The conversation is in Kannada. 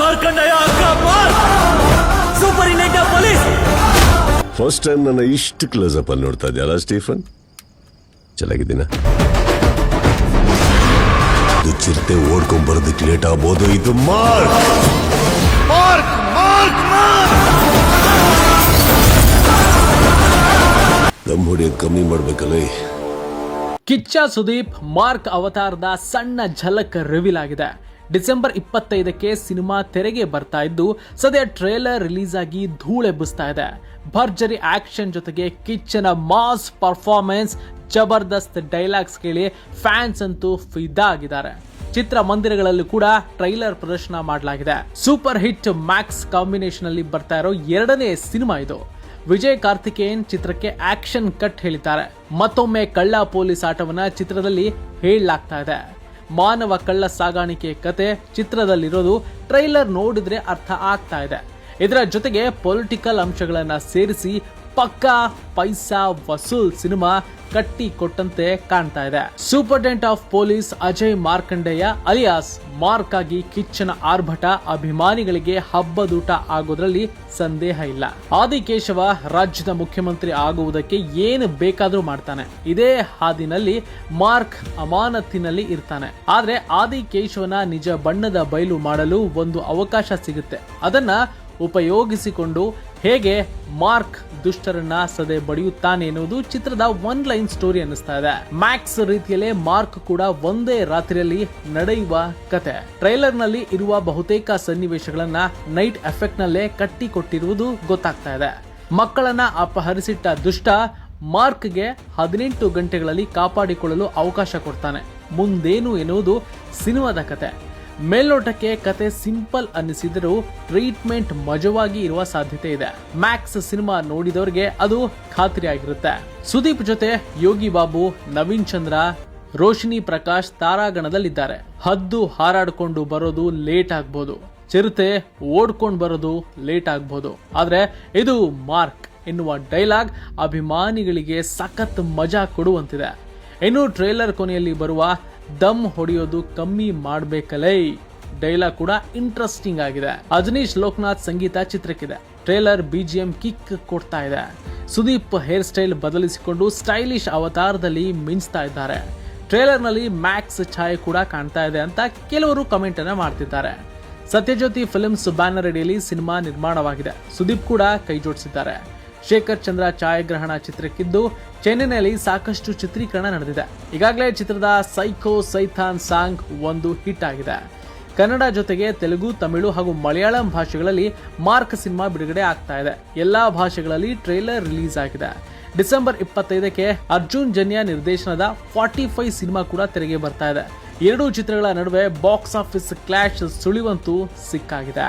Markandayya super India police. First time ನನ್ನ ಇಷ್ಟು ಕ್ಲೋಸ್ ಅಪ್ ಅಲ್ಲಿ ನೋಡ್ತಾ ಇದೆಯಲ್ಲ ಸ್ಟೀಫನ್, ಚೆನ್ನಾಗಿದ್ದೀನ? ಇದು ಚಿರತೆ ಓಡ್ಕೊಂಡ್ ಬರೋದಕ್ಕೆ ಲೇಟ್ ಆಗ್ಬೋದು. ಇದು ಮಾರ್ಕ್ ಮಾರ್ಕ್ ಮಾರ್ಕ್ ದಮ್ ಹೊಡಿಯೋದು ಕಮ್ಮಿ ಮಾಡ್ಬೇಕಲ್ಲ. ಕಿಚ್ಚ ಸುದೀಪ್ ಮಾರ್ಕ್ ಅವತಾರದ ಸಣ್ಣ ಝಲಕ್ ರಿವೀಲ್ ಆಗಿದೆ. ಡಿಸೆಂಬರ್ 25ಕ್ಕೆ ಸಿನಿಮಾ ತೆರೆಗೆ ಬರ್ತಾ ಇದ್ದು ಸದ್ಯ ಟ್ರೇಲರ್ ರಿಲೀಸ್ ಆಗಿ ಧೂಳೆಬ್ಬಿಸ್ತಾ ಇದೆ. ಭರ್ಜರಿ ಆಕ್ಷನ್ ಜೊತೆಗೆ ಕಿಚ್ಚನ ಮಾಸ್ ಪರ್ಫಾರ್ಮೆನ್ಸ್, ಜಬರ್ದಸ್ತ್ ಡೈಲಾಗ್ಸ್ ಕೇಳಿ ಫ್ಯಾನ್ಸ್ ಅಂತೂ ಫಿದಾ ಆಗಿದ್ದಾರೆ. ಚಿತ್ರಮಂದಿರಗಳಲ್ಲೂ ಕೂಡ ಟ್ರೈಲರ್ ಪ್ರದರ್ಶನ ಮಾಡಲಾಗಿದೆ. ಸೂಪರ್ ಹಿಟ್ ಮ್ಯಾಕ್ಸ್ ಕಾಂಬಿನೇಷನ್ ಅಲ್ಲಿ ಬರ್ತಾ ಇರೋ ಎರಡನೇ ಸಿನಿಮಾ ಇದು. ವಿಜಯ್ ಕಾರ್ತಿಕೇಯನ್ ಚಿತ್ರಕ್ಕೆ ಆಕ್ಷನ್ ಕಟ್ ಹೇಳಿದ್ದಾರೆ. ಮತ್ತೊಮ್ಮೆ ಕಳ್ಳ ಪೊಲೀಸ್ ಆಟವನ್ನ ಚಿತ್ರದಲ್ಲಿ ಹೇಳಲಾಗ್ತಾ ಇದೆ. ಮಾನವ ಕಳ್ಳ ಸಾಗಾಣಿಕೆ ಕತೆ ಚಿತ್ರದಲ್ಲಿರೋದು ಟ್ರೈಲರ್ ನೋಡಿದ್ರೆ ಅರ್ಥ ಆಗ್ತಾ ಇದೆ. ಇದರ ಜೊತೆಗೆ ಪೊಲಿಟಿಕಲ್ ಅಂಶಗಳನ್ನ ಸೇರಿಸಿ ಪಕ್ಕಾ ಪೈಸಾ ವಸೂಲ್ ಸಿನಿಮಾ ಕಟ್ಟಿ ಕೊಟ್ಟಂತೆ ಕಾಣ್ತಾ ಇದೆ. Superintendent of police Ajay Markandeya alias mark ಆಗಿ ಕಿಚ್ಚನ ಆರ್ಭಟ ಅಭಿಮಾನಿಗಳಿಗೆ ಹಬ್ಬದೂಟ ಆಗೋದ್ರಲ್ಲಿ ಸಂದೇಹ ಇಲ್ಲ. ಆದಿಕೇಶವ ರಾಜ್ಯದ ಮುಖ್ಯಮಂತ್ರಿ ಆಗುವುದಕ್ಕೆ ಏನು ಬೇಕಾದ್ರೂ ಮಾಡ್ತಾನೆ. ಇದೇ ಹಾದಿನಲ್ಲಿ ಮಾರ್ಕ್ ಅಮಾನತಿನಲ್ಲಿ ಇರ್ತಾನೆ. ಆದ್ರೆ ಆದಿಕೇಶವನ ನಿಜ ಬಣ್ಣದ ಬಯಲು ಮಾಡಲು ಒಂದು ಅವಕಾಶ ಸಿಗುತ್ತೆ. ಅದನ್ನ ಉಪಯೋಗಿಸಿಕೊಂಡು ಹೇಗೆ ಮಾರ್ಕ್ ದುಷ್ಟರನ್ನ ಸದೆ ಬಡಿಯುತ್ತಾನೆ ಎನ್ನುವುದು ಚಿತ್ರದ ಒನ್ ಲೈನ್ ಸ್ಟೋರಿ ಅನ್ನಿಸ್ತಾ ಇದೆ. ಮ್ಯಾಕ್ಸ್ ರೀತಿಯಲ್ಲೇ ಮಾರ್ಕ್ ಕೂಡ ಒಂದೇ ರಾತ್ರಿಯಲ್ಲಿ ನಡೆಯುವ ಕತೆ. ಟ್ರೈಲರ್ ನಲ್ಲಿ ಇರುವ ಬಹುತೇಕ ಸನ್ನಿವೇಶಗಳನ್ನ ನೈಟ್ ಎಫೆಕ್ಟ್ ನಲ್ಲೇ ಕಟ್ಟಿಕೊಟ್ಟಿರುವುದು ಗೊತ್ತಾಗ್ತಾ ಇದೆ. ಮಕ್ಕಳನ್ನ ಅಪಹರಿಸಿಟ್ಟ ದುಷ್ಟ ಮಾರ್ಕ್ಗೆ 18 ಗಂಟೆಗಳಲ್ಲಿ ಕಾಪಾಡಿಕೊಳ್ಳಲು ಅವಕಾಶ ಕೊಡ್ತಾನೆ. ಮುಂದೇನು ಎನ್ನುವುದು ಸಿನಿಮಾದ ಕತೆ. ಮೇಲ್ನೋಟಕ್ಕೆ ಕತೆ ಸಿಂಪಲ್ ಅನ್ನಿಸಿದರೂ ಟ್ರೀಟ್ಮೆಂಟ್ ಮಜವಾಗಿ ಇರುವ ಸಾಧ್ಯತೆ ಇದೆ. ಮ್ಯಾಕ್ಸ್ ಸಿನಿಮಾ ನೋಡಿದವರಿಗೆ ಅದು ಖಾತ್ರಿಯಾಗಿರುತ್ತೆ. ಸುದೀಪ್ ಜೊತೆ ಯೋಗಿ ಬಾಬು, ನವೀನ್ ಚಂದ್ರ, ರೋಶಿನಿ ಪ್ರಕಾಶ್ ತಾರಾಗಣದಲ್ಲಿದ್ದಾರೆ. ಹದ್ದು ಹಾರಾಡ್ಕೊಂಡು ಬರೋದು ಲೇಟ್ ಆಗ್ಬೋದು, ಚಿರತೆ ಓಡ್ಕೊಂಡು ಬರೋದು ಲೇಟ್ ಆಗ್ಬೋದು. ಆದ್ರೆ ಇದು ಮಾರ್ಕ್ ಎನ್ನುವ ಡೈಲಾಗ್ ಅಭಿಮಾನಿಗಳಿಗೆ ಸಖತ್ ಮಜಾ ಕೊಡುವಂತಿದೆ. ಇನ್ನು ಟ್ರೇಲರ್ ಕೊನೆಯಲ್ಲಿ ಬರುವ ದಮ್ ಹೊಡೆಯೋದು ಕಮ್ಮಿ ಮಾಡ್ಬೇಕಲೇ ಡೈಲಾಗ್ ಕೂಡ ಇಂಟ್ರೆಸ್ಟಿಂಗ್ ಆಗಿದೆ. ಅಜನೀಶ್ ಲೋಕನಾಥ್ ಸಂಗೀತ ಚಿತ್ರಕ್ಕಿದೆ. ಟ್ರೇಲರ್ BGM ಕಿಕ್ ಕೊಡ್ತಾ ಇದೆ. ಸುದೀಪ್ ಹೇರ್ ಸ್ಟೈಲ್ ಬದಲಿಸಿಕೊಂಡು ಸ್ಟೈಲಿಶ್ ಅವತಾರದಲ್ಲಿ ಮಿಂಚ್ತಾ ಇದ್ದಾರೆ. ಟ್ರೇಲರ್ ನಲ್ಲಿ ಮ್ಯಾಕ್ಸ್ ಛಾಯೆ ಕೂಡ ಕಾಣ್ತಾ ಇದೆ ಅಂತ ಕೆಲವರು ಕಮೆಂಟ್ ಅನ್ನ ಮಾಡ್ತಿದ್ದಾರೆ. ಸತ್ಯಜ್ಯೋತಿ ಫಿಲ್ಮ್ಸ್ ಬ್ಯಾನರ್ ಅಡಿಯಲ್ಲಿ ಸಿನಿಮಾ ನಿರ್ಮಾಣವಾಗಿದೆ. ಸುದೀಪ್ ಕೂಡ ಕೈ ಜೋಡಿಸಿದ್ದಾರೆ. ಶೇಖರ್ ಚಂದ್ರ ಛಾಯಾಗ್ರಹಣ ಚಿತ್ರಕ್ಕಿದ್ದು ಚೆನ್ನೈನಲ್ಲಿ ಸಾಕಷ್ಟು ಚಿತ್ರೀಕರಣ ನಡೆದಿದೆ. ಈಗಾಗಲೇ ಚಿತ್ರದ ಸೈಕೋ ಸೈಥಾನ್ ಸಾಂಗ್ ಒಂದು ಹಿಟ್ ಆಗಿದೆ. ಕನ್ನಡ ಜೊತೆಗೆ ತೆಲುಗು, ತಮಿಳು ಹಾಗೂ ಮಲಯಾಳಂ ಭಾಷೆಗಳಲ್ಲಿ ಮಾರ್ಕ್ ಸಿನಿಮಾ ಬಿಡುಗಡೆ ಆಗ್ತಾ ಇದೆ. ಎಲ್ಲಾ ಭಾಷೆಗಳಲ್ಲಿ ಟ್ರೇಲರ್ ರಿಲೀಸ್ ಆಗಿದೆ. ಡಿಸೆಂಬರ್ 25ಕ್ಕೆ ಅರ್ಜುನ್ ಜನ್ಯ ನಿರ್ದೇಶನದ 45 ಸಿನಿಮಾ ಕೂಡ ತೆರೆಗೆ ಬರ್ತಾ ಇದೆ. ಎರಡೂ ಚಿತ್ರಗಳ ನಡುವೆ ಬಾಕ್ಸ್ ಆಫೀಸ್ ಕ್ಲಾಶ್ ಸುಳಿವಂತೂ ಸಿಕ್ಕಾಗಿದೆ.